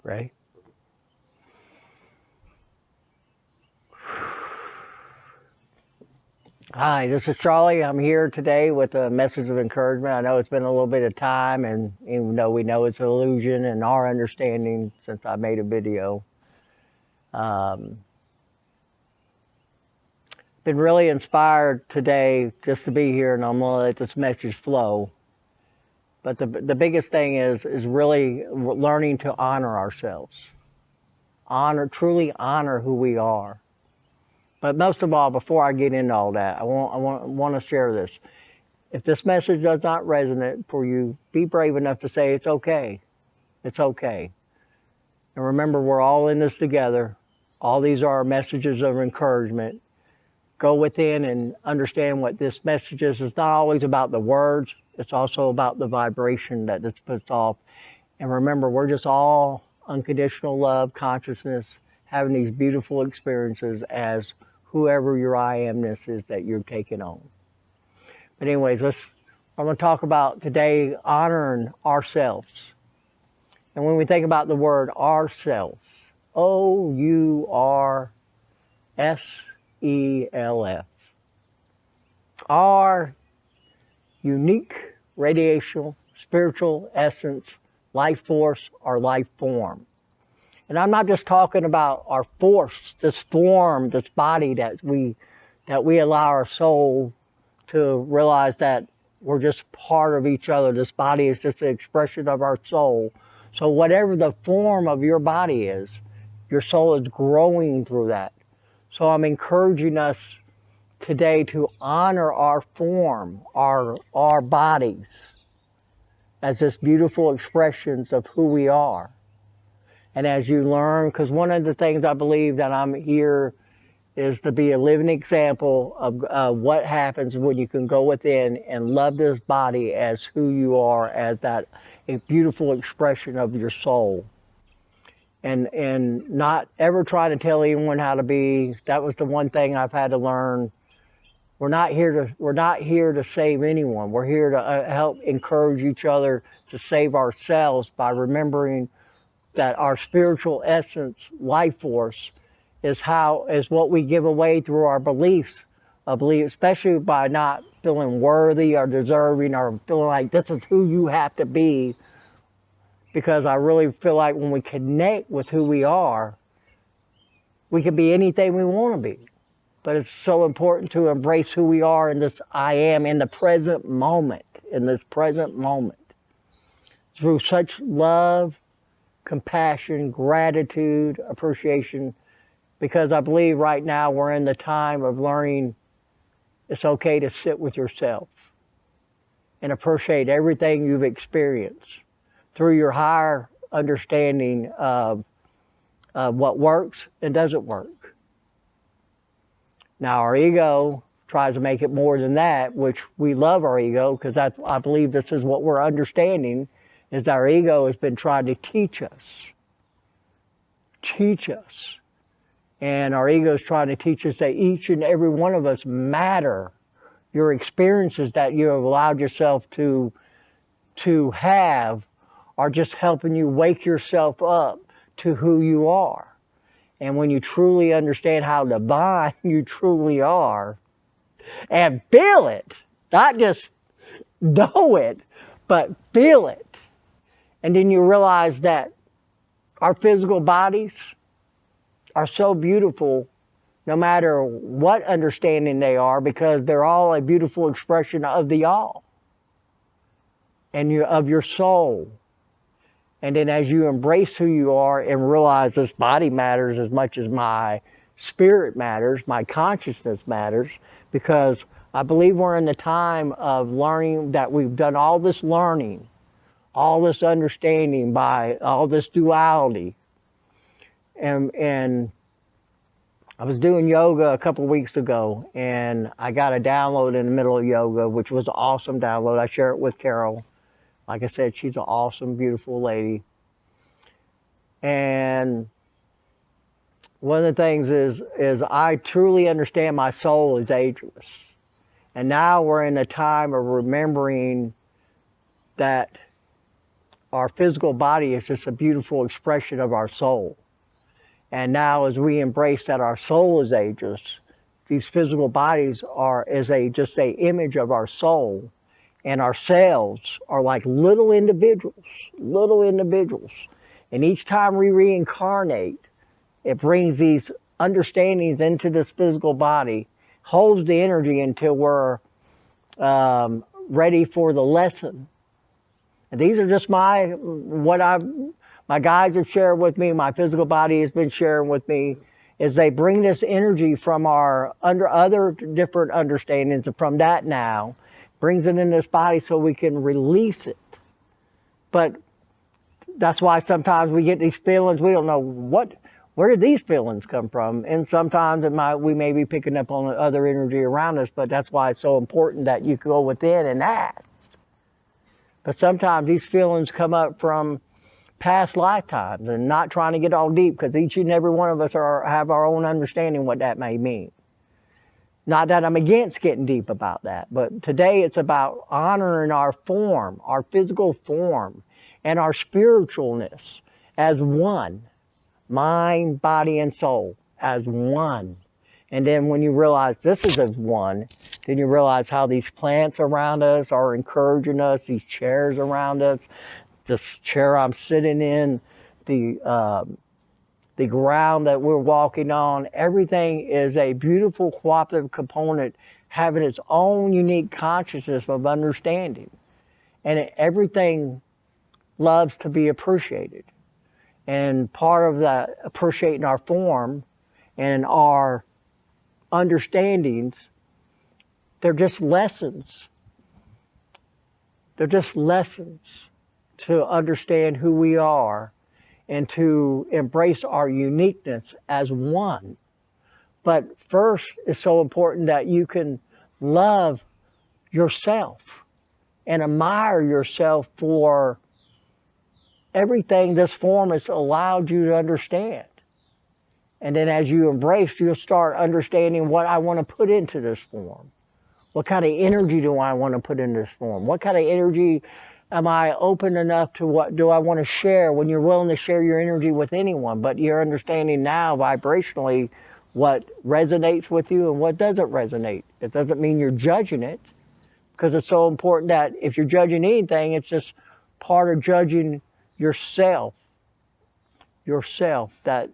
Ready? Hi, this is Charlie. I'm here today with a message of encouragement. I know it's been a little bit of time, and even though we know it's an illusion and our understanding since I made a video, been really inspired today just to be here, and I'm gonna let this message flow. But the biggest thing is really learning to honor ourselves, truly honor who we are. But most of all, before I get into all that, I want to share this. If this message does not resonate for you, be brave enough to say it's okay. It's okay. And remember, we're all in this together. All these are messages of encouragement. Go within and understand what this message is. It's not always about the words. It's also about the vibration that this puts off. And remember, we're just all unconditional love, consciousness, having these beautiful experiences as whoever your I amness is that you're taking on. But anyways, I'm going to talk about today honoring ourselves. And when we think about the word ourselves, OURSELF, our unique radiational, spiritual essence, life force, or life form. And I'm not just talking about our force, this form, this body that we allow our soul to realize that we're just part of each other. This body is just an expression of our soul. So whatever the form of your body is, your soul is growing through that. So I'm encouraging us today to honor our form, our bodies, as this beautiful expressions of who we are. And as you learn, because one of the things I believe that I'm here is to be a living example of what happens when you can go within and love this body as who you are, as that a beautiful expression of your soul. And not ever try to tell anyone how to be. That was the one thing I've had to learn. We're not here to save anyone. We're here to help encourage each other to save ourselves by remembering that our spiritual essence, life force, is what we give away through our beliefs, especially by not feeling worthy or deserving or feeling like this is who you have to be. Because I really feel like when we connect with who we are, we can be anything we want to be. But it's so important to embrace who we are in this I am, in the present moment, through such love, compassion, gratitude, appreciation, because I believe right now we're in the time of learning it's okay to sit with yourself and appreciate everything you've experienced through your higher understanding of what works and doesn't work. Now our ego tries to make it more than that, which we love our ego, because I believe this is what we're understanding, is our ego has been trying to teach us. And our ego is trying to teach us that each and every one of us matter. Your experiences that you have allowed yourself to have are just helping you wake yourself up to who you are. And when you truly understand how divine you truly are, and feel it, not just know it, but feel it. And then you realize that our physical bodies are so beautiful no matter what understanding they are, because they're all a beautiful expression of the all and of your soul. And then as you embrace who you are and realize this body matters as much as my spirit matters, my consciousness matters, because I believe we're in the time of learning, that we've done all this learning, all this understanding by all this duality. And I was doing yoga a couple of weeks ago, and I got a download in the middle of yoga, which was an awesome download. I share it with Carol. Like I said, she's an awesome, beautiful lady. And one of the things is I truly understand my soul is ageless. And now we're in a time of remembering that our physical body is just a beautiful expression of our soul. And now as we embrace that our soul is ageless, these physical bodies are just a image of our soul. And our cells are like little individuals. And each time we reincarnate, it brings these understandings into this physical body, holds the energy until we're ready for the lesson. And these are just my guides have shared with me, my physical body has been sharing with me, is they bring this energy from our other different understandings, and from that now, brings it in this body so we can release it. But that's why sometimes we get these feelings, we don't know where did these feelings come from? And sometimes we may be picking up on other energy around us, but that's why it's so important that you go within and ask. But sometimes these feelings come up from past lifetimes, and not trying to get all deep, because each and every one of us have our own understanding what that may mean. Not that I'm against getting deep about that, but today it's about honoring our form, our physical form, and our spiritualness as one. Mind, body, and soul as one. And then when you realize this is as one, then you realize how these plants around us are encouraging us, these chairs around us, this chair I'm sitting in, the ground that we're walking on, everything is a beautiful cooperative component having its own unique consciousness of understanding. And everything loves to be appreciated. And part of that appreciating our form and our understandings, they're just lessons. They're just lessons to understand who we are and to embrace our uniqueness as one. But first, it's so important that you can love yourself and admire yourself for everything this form has allowed you to understand. And then as you embrace, you'll start understanding what I want to put into this form. What kind of energy do I want to put in this form? What kind of energy am I open enough to, what do I want to share, when you're willing to share your energy with anyone, but you're understanding now vibrationally what resonates with you and what doesn't resonate. It doesn't mean you're judging it, because it's so important that if you're judging anything, it's just part of judging yourself, that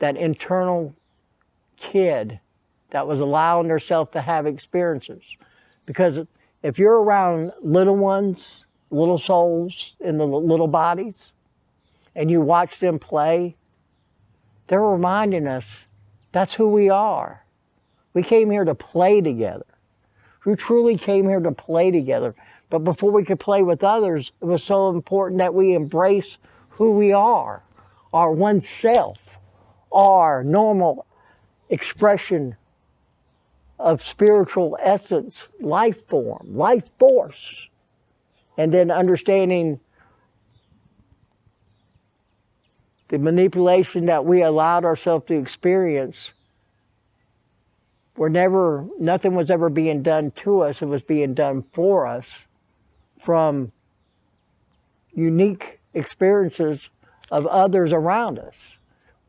internal kid that was allowing herself to have experiences. Because if you're around little ones, little souls in the little bodies, and you watch them play, they're reminding us that's who we are. We came here to play together. We truly came here to play together. But before we could play with others, it was so important that we embrace who we are, our one self, our normal expression of spiritual essence, life form, life force. And then understanding the manipulation that we allowed ourselves to experience. Nothing was ever being done to us, it was being done for us from unique experiences of others around us.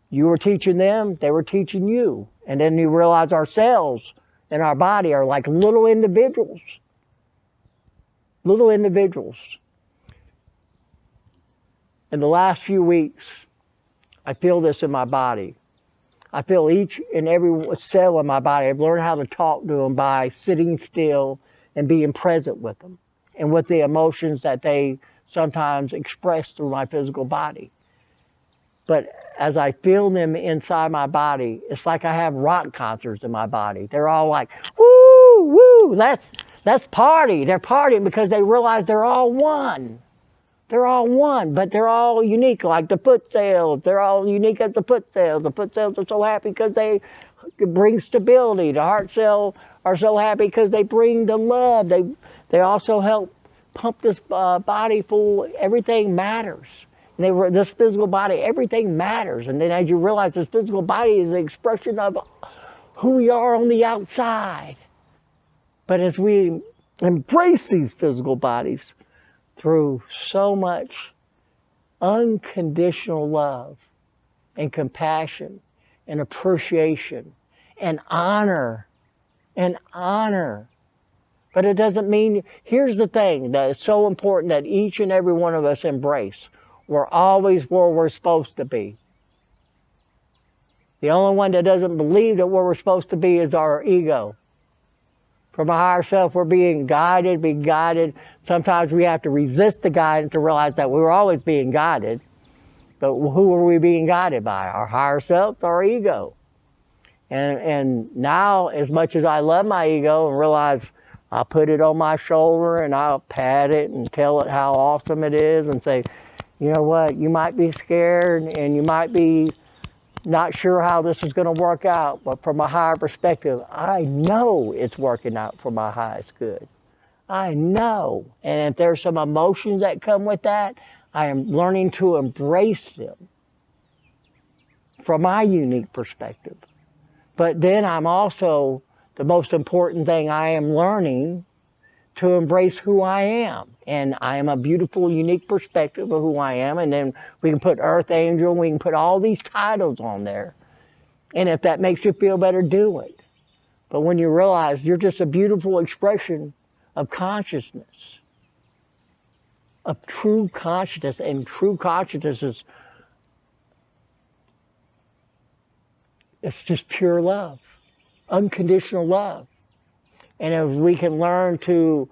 You were teaching them, they were teaching you. And then you realize our cells in our body are like little individuals. Little individuals. In the last few weeks, I feel this in my body. I feel each and every cell in my body. I've learned how to talk to them by sitting still and being present with them, and with the emotions that they sometimes express through my physical body. But as I feel them inside my body, it's like I have rock concerts in my body. They're all like, woo, woo, let's party. They're partying because they realize they're all one. They're all one, but they're all unique, like the foot cells. They're all unique as the foot cells. The foot cells are so happy because they bring stability. The heart cells are so happy because they bring the love. They also help pump this body full. Everything matters. And this physical body, everything matters. And then as you realize this physical body is an expression of who we are on the outside. But as we embrace these physical bodies, through so much unconditional love and compassion and appreciation and honor and honor. But it doesn't mean, here's the thing that is so important that each and every one of us embrace. We're always where we're supposed to be. The only one that doesn't believe that where we're supposed to be is our ego. From our higher self, we're being guided. Sometimes we have to resist the guidance to realize that we were always being guided. But who are we being guided by? Our higher self, our ego. And now, as much as I love my ego and realize I'll put it on my shoulder and I'll pat it and tell it how awesome it is and say, you know what, you might be scared and you might be not sure how this is going to work out, but from a higher perspective, I know it's working out for my highest good. I know. And if there's some emotions that come with that, I am learning to embrace them from my unique perspective. But then I'm also, the most important thing I am learning to embrace who I am. And I am a beautiful, unique perspective of who I am. And then we can put Earth Angel, we can put all these titles on there. And if that makes you feel better, do it. But when you realize you're just a beautiful expression of consciousness, of true consciousness, and true consciousness is, it's just pure love, unconditional love. And if we can learn to,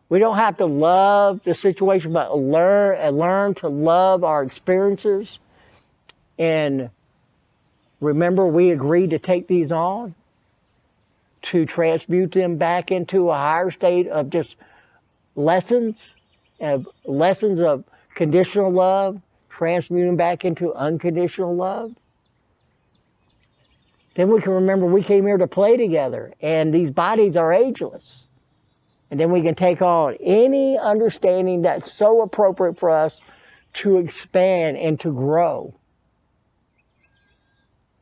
we don't have to love the situation, but learn to love our experiences. And remember, we agreed to take these on, to transmute them back into a higher state of just lessons of conditional love, transmute them back into unconditional love. Then we can remember we came here to play together, and these bodies are ageless. And then we can take on any understanding that's so appropriate for us to expand and to grow.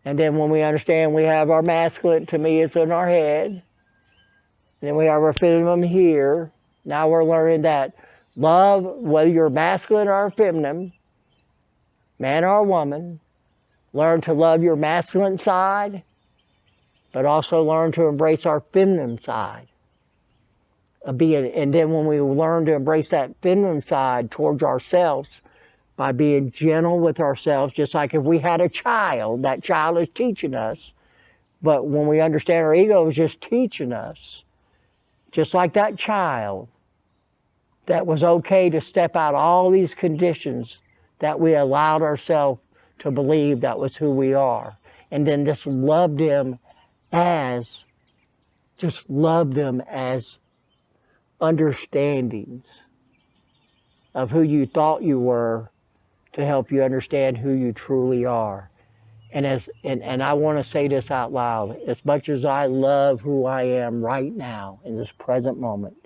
And then when we understand we have our masculine, to me it's in our head. And then we have our feminine here. Now we're learning that love, whether you're masculine or feminine, man or woman, learn to love your masculine side, but also learn to embrace our feminine side. And then when we learn to embrace that feminine side towards ourselves, by being gentle with ourselves, just like if we had a child, that child is teaching us. But when we understand our ego is just teaching us, just like that child, that was okay to step out all these conditions that we allowed ourselves to believe that was who we are. And then just love them as understandings of who you thought you were to help you understand who you truly are. And I want to say this out loud. As much as I love who I am right now in this present moment,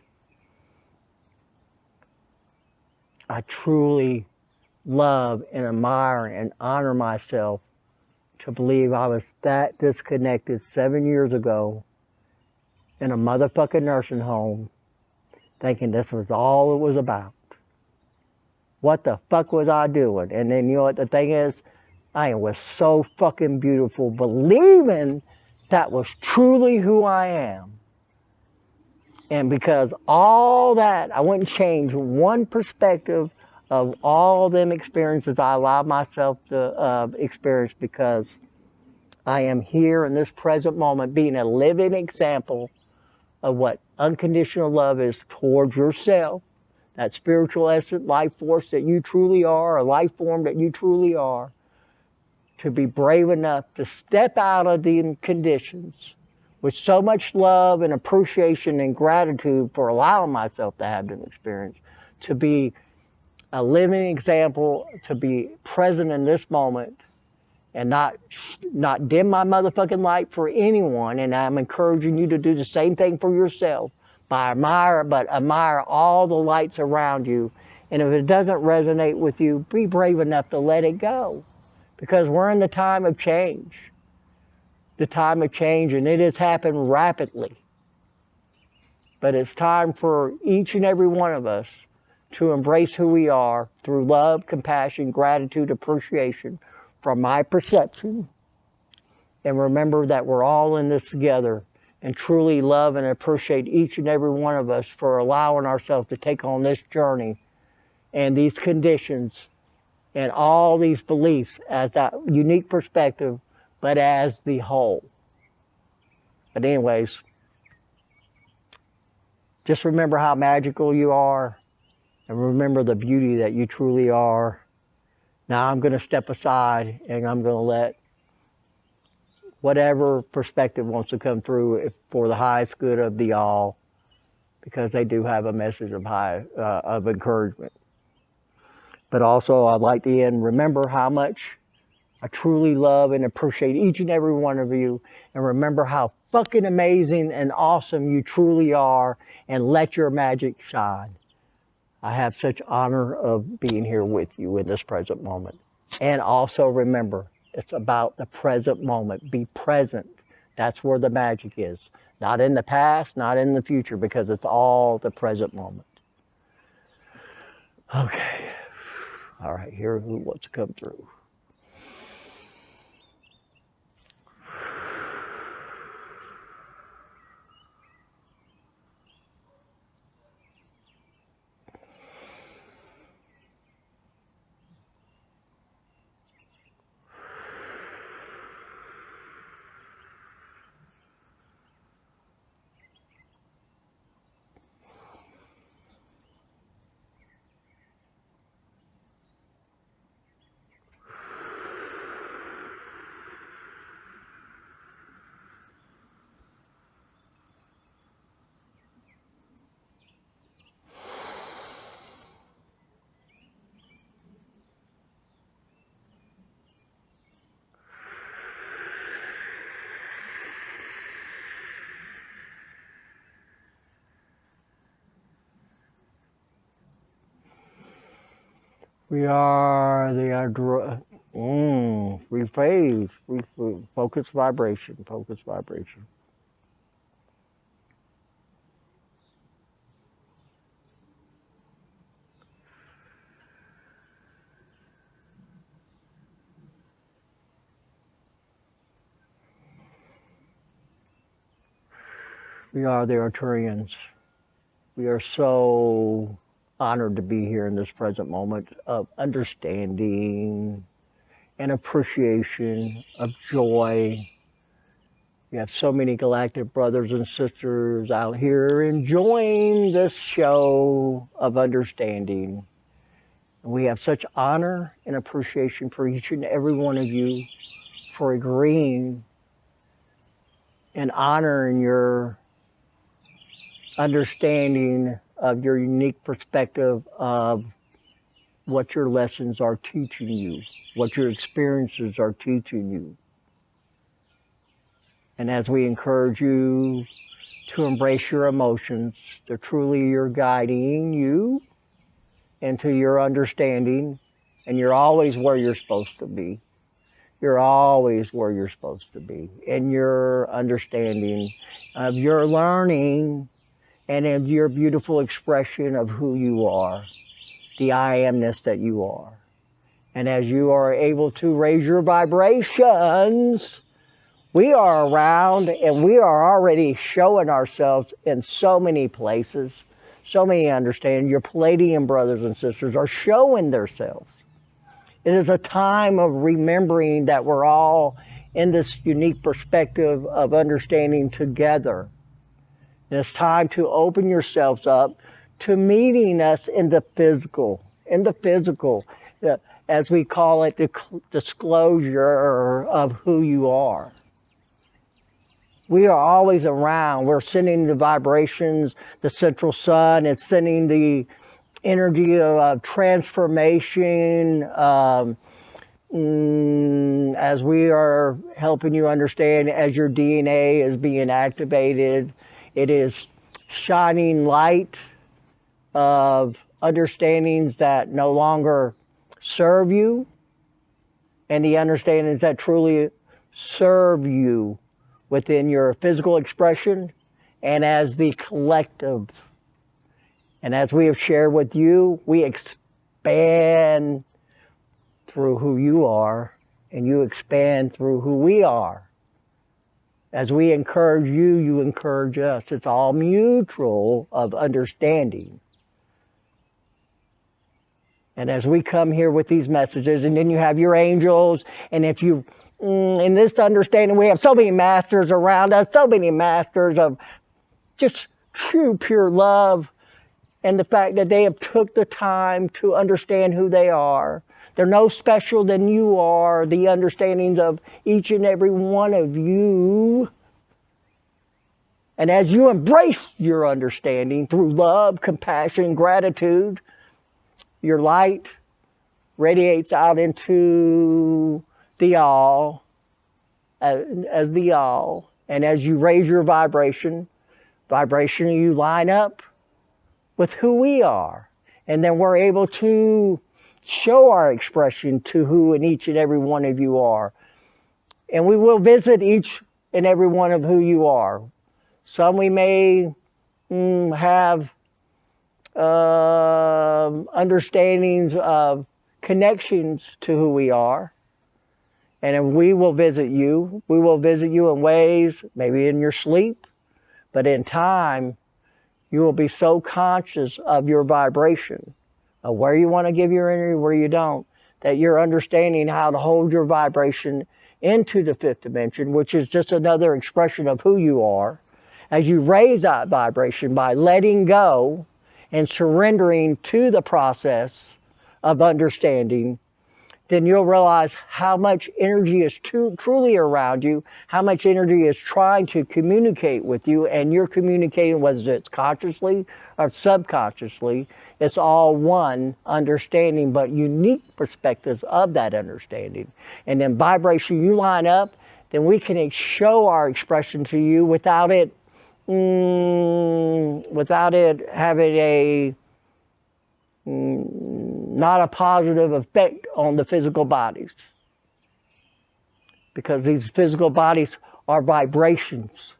I truly love and admire and honor myself to believe I was that disconnected 7 years ago in a motherfucking nursing home, thinking this was all it was about. What the fuck was I doing? And then you know what the thing is? I was so fucking beautiful, believing that was truly who I am. And because all that, I wouldn't change one perspective of all them experiences I allowed myself to experience, because I am here in this present moment being a living example of what unconditional love is towards yourself, that spiritual essence, life force that you truly are, a life form that you truly are, to be brave enough to step out of the conditions with so much love and appreciation and gratitude for allowing myself to have them experience, to be a living example, to be present in this moment and not dim my motherfucking light for anyone. And I'm encouraging you to do the same thing for yourself. Admire all the lights around you. And if it doesn't resonate with you, be brave enough to let it go. Because we're in the time of change. The time of change, and it has happened rapidly. But it's time for each and every one of us to embrace who we are through love, compassion, gratitude, appreciation from my perception. And remember that we're all in this together, and truly love and appreciate each and every one of us for allowing ourselves to take on this journey and these conditions and all these beliefs as that unique perspective, but as the whole. But anyways, just remember how magical you are, and remember the beauty that you truly are. Now I'm going to step aside, and I'm going to let whatever perspective wants to come through for the highest good of the all, because they do have a message of encouragement. But also, I'd like to end, remember how much I truly love and appreciate each and every one of you, and remember how fucking amazing and awesome you truly are, and let your magic shine. I have such honor of being here with you in this present moment. And also remember, it's about the present moment. Be present. That's where the magic is. Not in the past, not in the future, because it's all the present moment. Okay. All right, here who wants to come through. We are the rephrase, focus vibration, focus vibration. We are the Arcturians. We are so honored to be here in this present moment of understanding and appreciation, of joy. We have so many galactic brothers and sisters out here enjoying this show of understanding. And we have such honor and appreciation for each and every one of you for agreeing and honoring your understanding of your unique perspective of what your lessons are teaching you, what your experiences are teaching you. And as we encourage you to embrace your emotions, they're truly you're guiding you into your understanding, and you're always where you're supposed to be. You're always where you're supposed to be in your understanding of your learning and in your beautiful expression of who you are, the I amness that you are. And as you are able to raise your vibrations, we are around, and we are already showing ourselves in so many places, so many understanding. Your Palladian brothers and sisters are showing themselves. It is a time of remembering that we're all in this unique perspective of understanding together. And it's time to open yourselves up to meeting us in the physical, as we call it, the disclosure of who you are. We are always around. We're sending the vibrations, the central sun. It's sending the energy of transformation as we are helping you understand as your DNA is being activated. It is shining light of understandings that no longer serve you, and the understandings that truly serve you within your physical expression and as the collective. And as we have shared with you, we expand through who you are, and you expand through who we are. As we encourage you, you encourage us. It's all mutual of understanding. And as we come here with these messages, and then you have your angels, and if you, in this understanding, we have so many masters around us, so many masters of just true, pure love, and the fact that they have took the time to understand who they are. They're no special than you are, the understandings of each and every one of you. And as you embrace your understanding through love, compassion, gratitude, your light radiates out into the all, as the all. And as you raise your vibration, you line up with who we are. And then we're able to show our expression to who and each and every one of you are. And we will visit each and every one of who you are. Some we may have understandings of connections to who we are. And we will visit you. We will visit you in ways, maybe in your sleep, but in time, you will be so conscious of your vibration, of where you want to give your energy, where you don't, that you're understanding how to hold your vibration into the fifth dimension, which is just another expression of who you are. As you raise that vibration by letting go and surrendering to the process of understanding, then you'll realize how much energy is truly around you, how much energy is trying to communicate with you, and you're communicating, whether it's consciously or subconsciously. It's all one understanding, but unique perspectives of that understanding. And then vibration, you line up, then we can show our expression to you without it having a not a positive effect on the physical bodies. Because these physical bodies are vibrations.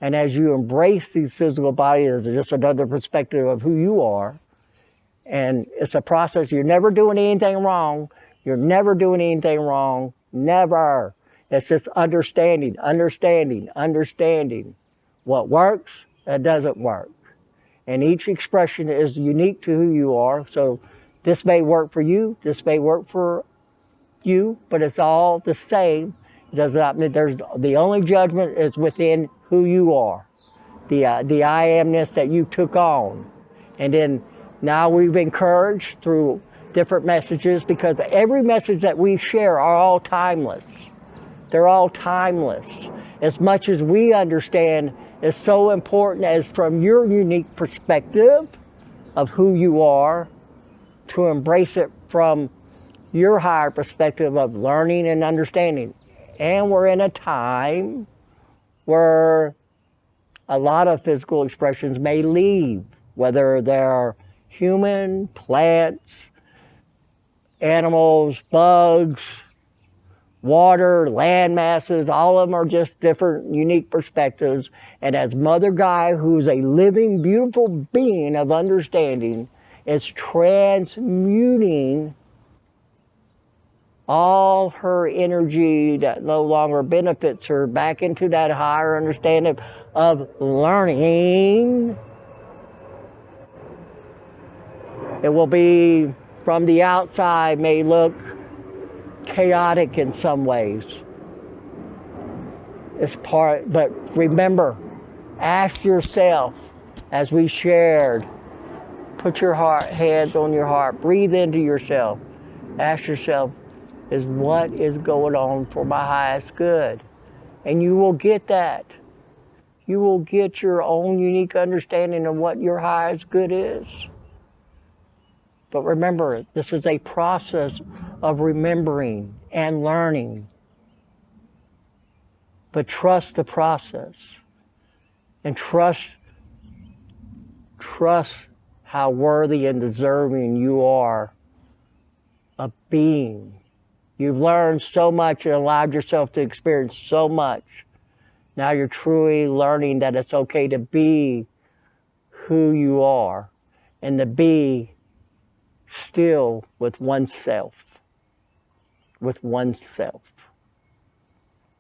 And as you embrace these physical bodies, it's just another perspective of who you are. And it's a process. You're never doing anything wrong. Never. It's just understanding what works and doesn't work. And each expression is unique to who you are. So this may work for you, this may work for you, but it's all the same. It does not mean the only judgment is within who you are, the I amness that you took on. And then now we've encouraged through different messages, because every message that we share are all timeless. They're all timeless. As much as we understand is so important as from your unique perspective of who you are, to embrace it from your higher perspective of learning and understanding. And we're in a time where a lot of physical expressions may leave, whether they're human, plants, animals, bugs, water, land masses, all of them are just different, unique perspectives. And as Mother Gaia, who's a living, beautiful being of understanding, is transmuting all her energy that no longer benefits her back into that higher understanding of learning. It will be, from the outside, may look chaotic in some ways. It's part, but remember, ask yourself, as we shared, put your hands on your heart, breathe into yourself, ask yourself, is what is going on for my highest good? And you will get that. You will get your own unique understanding of what your highest good is. But remember, this is a process of remembering and learning. But trust the process. And trust how worthy and deserving you are of being. You've learned so much and allowed yourself to experience so much. Now you're truly learning that it's okay to be who you are and to be still with oneself. With oneself.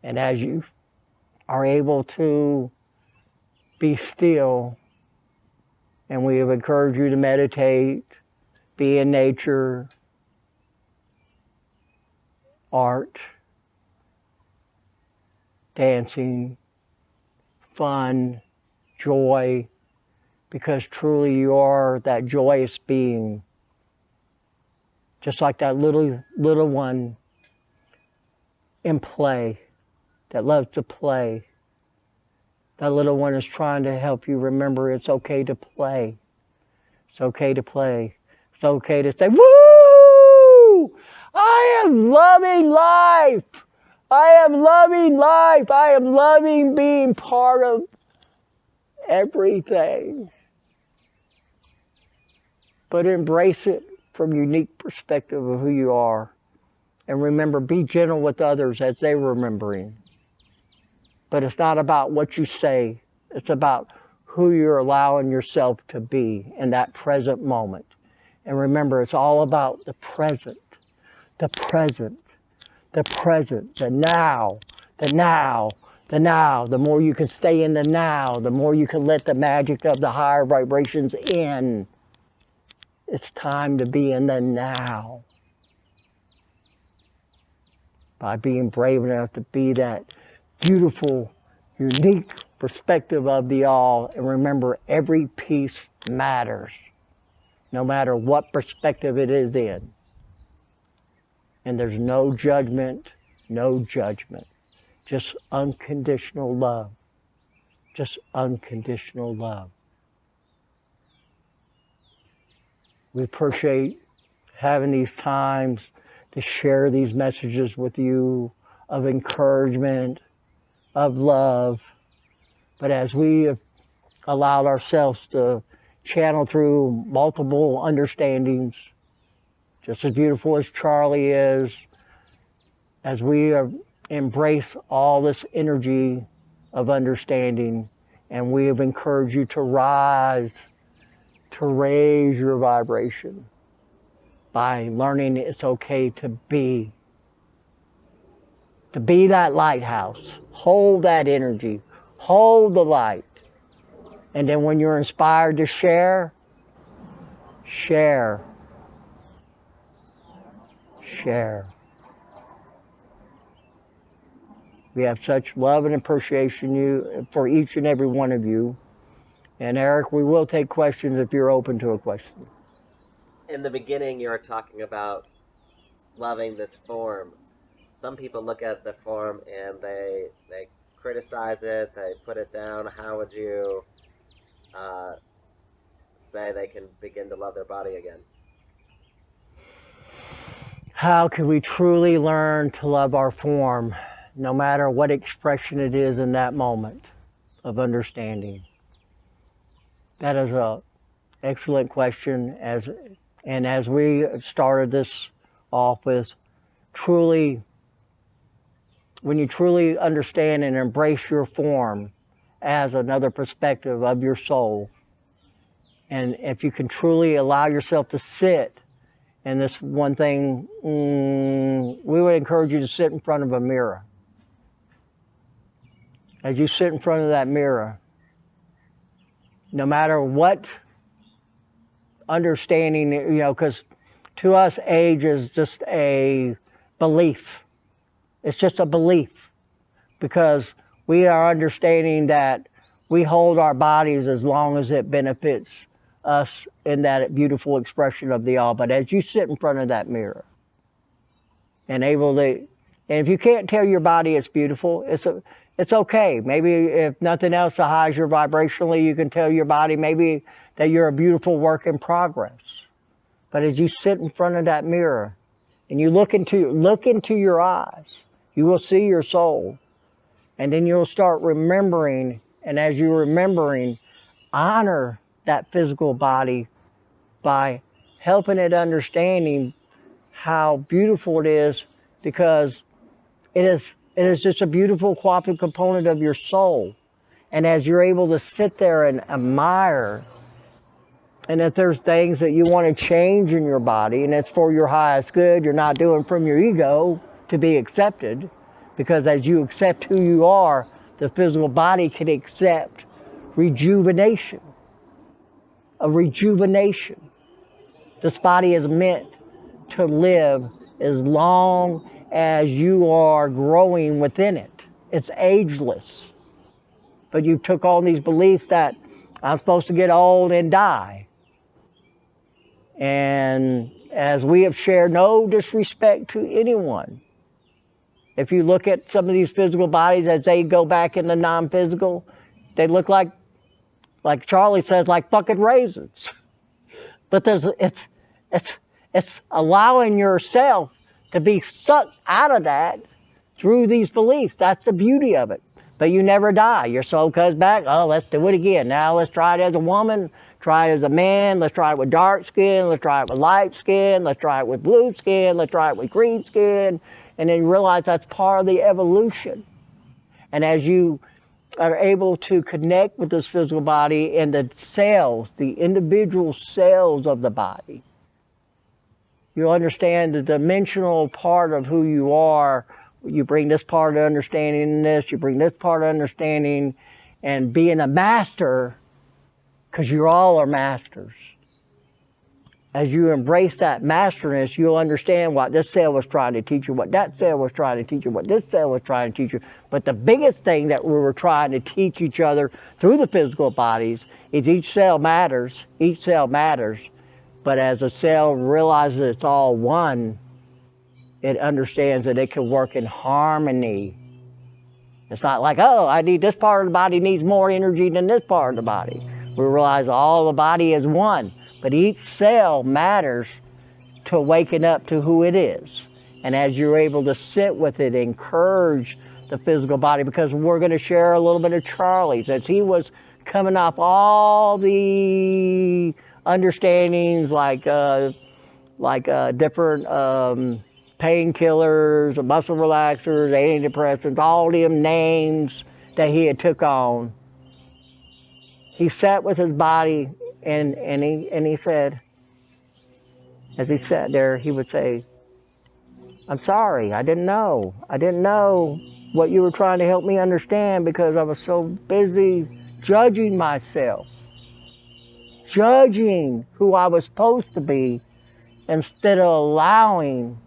And as you are able to be still, and we have encouraged you to meditate, be in nature, art, dancing, fun, joy, because truly you are that joyous being. Just like that little one in play, that loves to play. That little one is trying to help you remember it's okay to play. It's okay to play. It's okay to say, woo! I am loving life. I am loving life. I am loving being part of everything. But embrace it from a unique perspective of who you are. And remember, be gentle with others as they're remembering. But it's not about what you say. It's about who you're allowing yourself to be in that present moment. And remember, it's all about the present, the present, the present, the now, the now, the now. The more you can stay in the now, the more you can let the magic of the higher vibrations in. It's time to be in the now. By being brave enough to be that beautiful, unique perspective of the all. And remember, every piece matters, no matter what perspective it is in. And there's no judgment, just unconditional love, just unconditional love. We appreciate having these times to share these messages with you of encouragement, of love. But as we have allowed ourselves to channel through multiple understandings, just as beautiful as Charlie is, as we embrace all this energy of understanding, and we have encouraged you to rise, to raise your vibration by learning it's okay to be that lighthouse. Hold that energy, hold the light. And then when you're inspired to share, share. We have such love and appreciation for each and every one of you. And Eric, we will take questions if you're open to a question. In the beginning, you were talking about loving this form. Some people look at the form and they criticize it, they put it down. How would you say they can begin to love their body again? How can we truly learn to love our form, no matter what expression it is in that moment of understanding? That is an excellent question. As we started this off with, truly, when you truly understand and embrace your form as another perspective of your soul, and if you can truly allow yourself to sit, and this one thing, we would encourage you to sit in front of a mirror. As you sit in front of that mirror, no matter what understanding, because to us, age is just a belief. It's just a belief, because we are understanding that we hold our bodies as long as it benefits us in that beautiful expression of the all. But as you sit in front of that mirror and if you can't tell your body it's beautiful, it's okay. Maybe if nothing else to highs you vibrationally, you can tell your body maybe that you're a beautiful work in progress. But as you sit in front of that mirror and you look into your eyes, you will see your soul. And then you'll start remembering, and as you're remembering, honor that physical body by helping it understanding how beautiful it is, because it is just a beautiful cooperative component of your soul. And as you're able to sit there and admire And if there's things that you want to change in your body and it's for your highest good, you're not doing from your ego to be accepted, because as you accept who you are, the physical body can accept rejuvenation. A rejuvenation. This body is meant to live as long as you are growing within it. It's ageless. But you took on these beliefs that I'm supposed to get old and die. And as we have shared, no disrespect to anyone. If you look at some of these physical bodies as they go back into non-physical, they look like Charlie says, like fucking raisins. But it's allowing yourself to be sucked out of that through these beliefs. That's the beauty of it. But you never die. Your soul comes back. Oh, let's do it again. Now let's try it as a woman. Try it as a man. Let's try it with dark skin. Let's try it with light skin. Let's try it with blue skin. Let's try it with green skin. And then you realize that's part of the evolution. And as you are able to connect with this physical body and the cells, the individual cells of the body, you understand the dimensional part of who you are. You bring this part of understanding in this, you bring this part of understanding, and being a master, because you all are masters. As you embrace that masterness, you'll understand what this cell was trying to teach you, what that cell was trying to teach you, what this cell was trying to teach you. But the biggest thing that we were trying to teach each other through the physical bodies is each cell matters. Each cell matters. But as a cell realizes it's all one, it understands that it can work in harmony. It's not like, oh, I need this part of the body needs more energy than this part of the body. We realize all the body is one, but each cell matters to waking up to who it is. And as you're able to sit with it, encourage the physical body, because we're going to share a little bit of Charlie's, as he was coming up all the understandings like different painkillers, muscle relaxers, antidepressants, all them names that he had took on. He sat with his body and he said, as he sat there, he would say, I'm sorry, I didn't know. I didn't know what you were trying to help me understand because I was so busy judging myself, judging who I was supposed to be, instead of allowing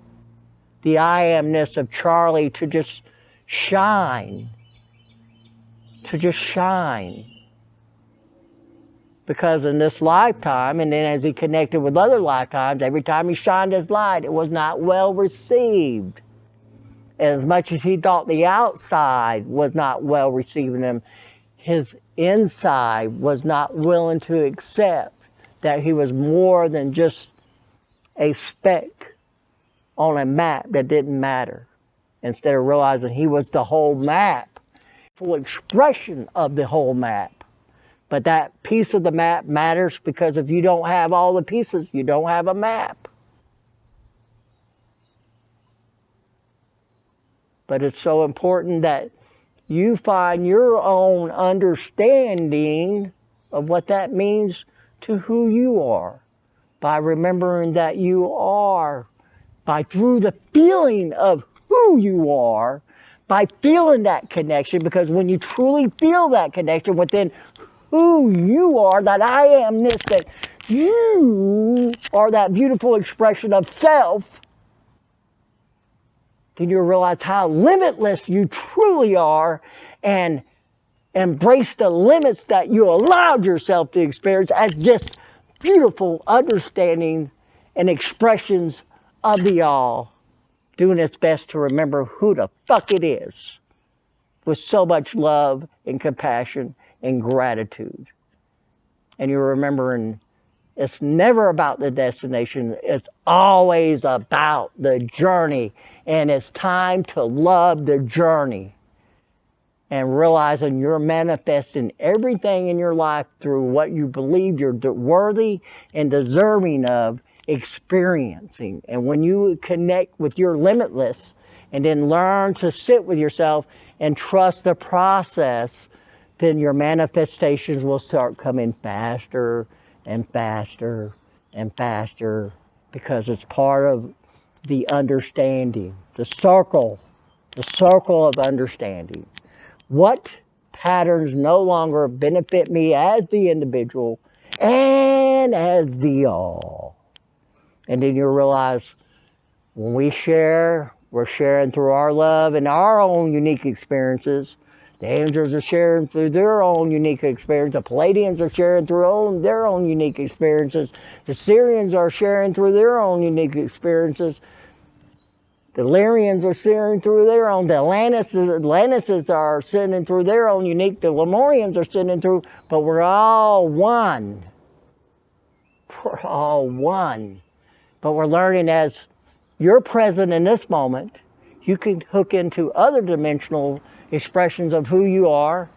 the I amness of Charlie to just shine. To just shine. Because in this lifetime, and then as he connected with other lifetimes, every time he shined his light, it was not well received. As much as he thought the outside was not well receiving him, his inside was not willing to accept that he was more than just a speck on a map that didn't matter. Instead of realizing he was the whole map, full expression of the whole map. But that piece of the map matters, because if you don't have all the pieces, you don't have a map. But it's so important that you find your own understanding of what that means to who you are, by remembering that you are, through the feeling of who you are, by feeling that connection, because when you truly feel that connection within who you are, that I amness, that you are that beautiful expression of self, then you'll realize how limitless you truly are, and embrace the limits that you allowed yourself to experience as just beautiful understanding and expressions of the all, doing its best to remember who the fuck it is, with so much love and compassion and gratitude. And you're remembering it's never about the destination, it's always about the journey. And it's time to love the journey. And realizing you're manifesting everything in your life through what you believe you're worthy and deserving of experiencing. And when you connect with your limitless and then learn to sit with yourself and trust the process, then your manifestations will start coming faster and faster and faster, because it's part of the understanding, the circle of understanding. What patterns no longer benefit me as the individual and as the all? And then you'll realize when we share, we're sharing through our love and our own unique experiences. The angels are sharing through their own unique experience. The Palladians are sharing through their own unique experiences. The Syrians are sharing through their own unique experiences. The Lyrians are sharing through their own. The Atlantices are sending through their own unique. The Lemurians are sending through. But we're all one. We're all one. But we're learning as you're present in this moment, you can hook into other dimensional expressions of who you are,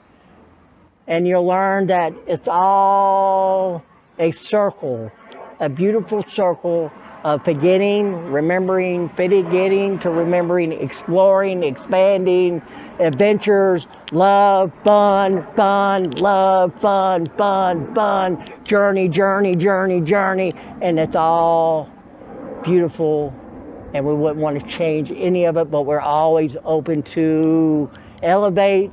and you'll learn that it's all a circle, a beautiful circle of forgetting, remembering, forgetting to remembering, exploring, expanding, adventures, love, fun, love, fun, journey, and it's all beautiful, and we wouldn't want to change any of it, but we're always open to elevate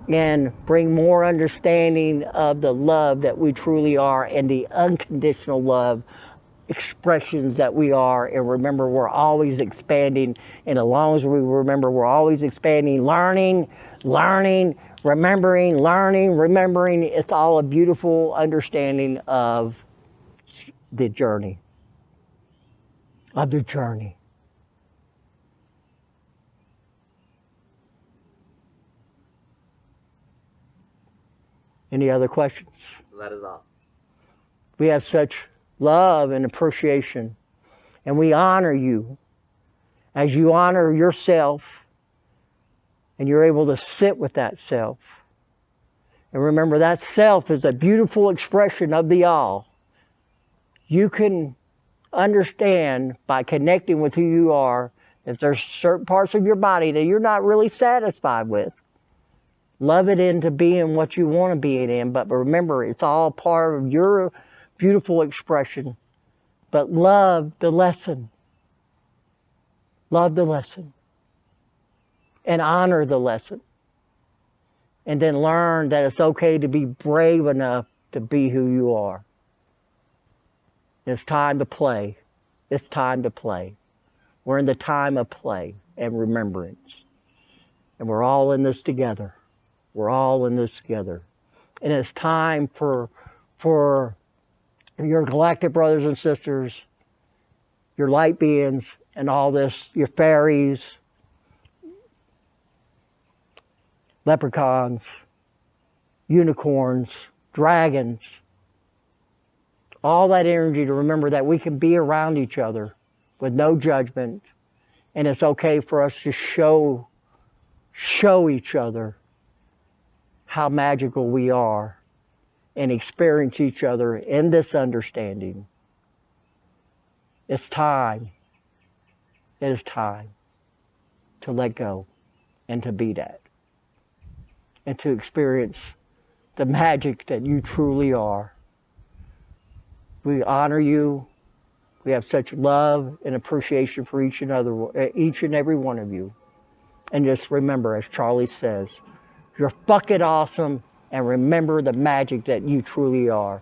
and bring more understanding of the love that we truly are and the unconditional love expressions that we are. And remember, we're always expanding, and as long as we remember we're always expanding, learning, remembering, it's all a beautiful understanding of the journey. Any other questions? That is all. We have such love and appreciation, and we honor you as you honor yourself, and you're able to sit with that self. And remember, that self is a beautiful expression of the all. You can understand by connecting with who you are if there's certain parts of your body that you're not really satisfied with. Love it into being what you want to be it in, but remember, it's all part of your beautiful expression. But love the lesson. Love the lesson. And honor the lesson. And then learn that it's okay to be brave enough to be who you are. It's time to play. It's time to play. We're in the time of play and remembrance. And we're all in this together. We're all in this together. And it's time for your galactic brothers and sisters, your light beings, and all this, your fairies, leprechauns, unicorns, dragons, all that energy to remember that we can be around each other with no judgment, and it's okay for us to show each other how magical we are and experience each other in this understanding. It's time. It is time to let go and to be that, and to experience the magic that you truly are. We honor you. We have such love and appreciation for each and every one of you. And just remember, as Charlie says, you're fucking awesome, and remember the magic that you truly are.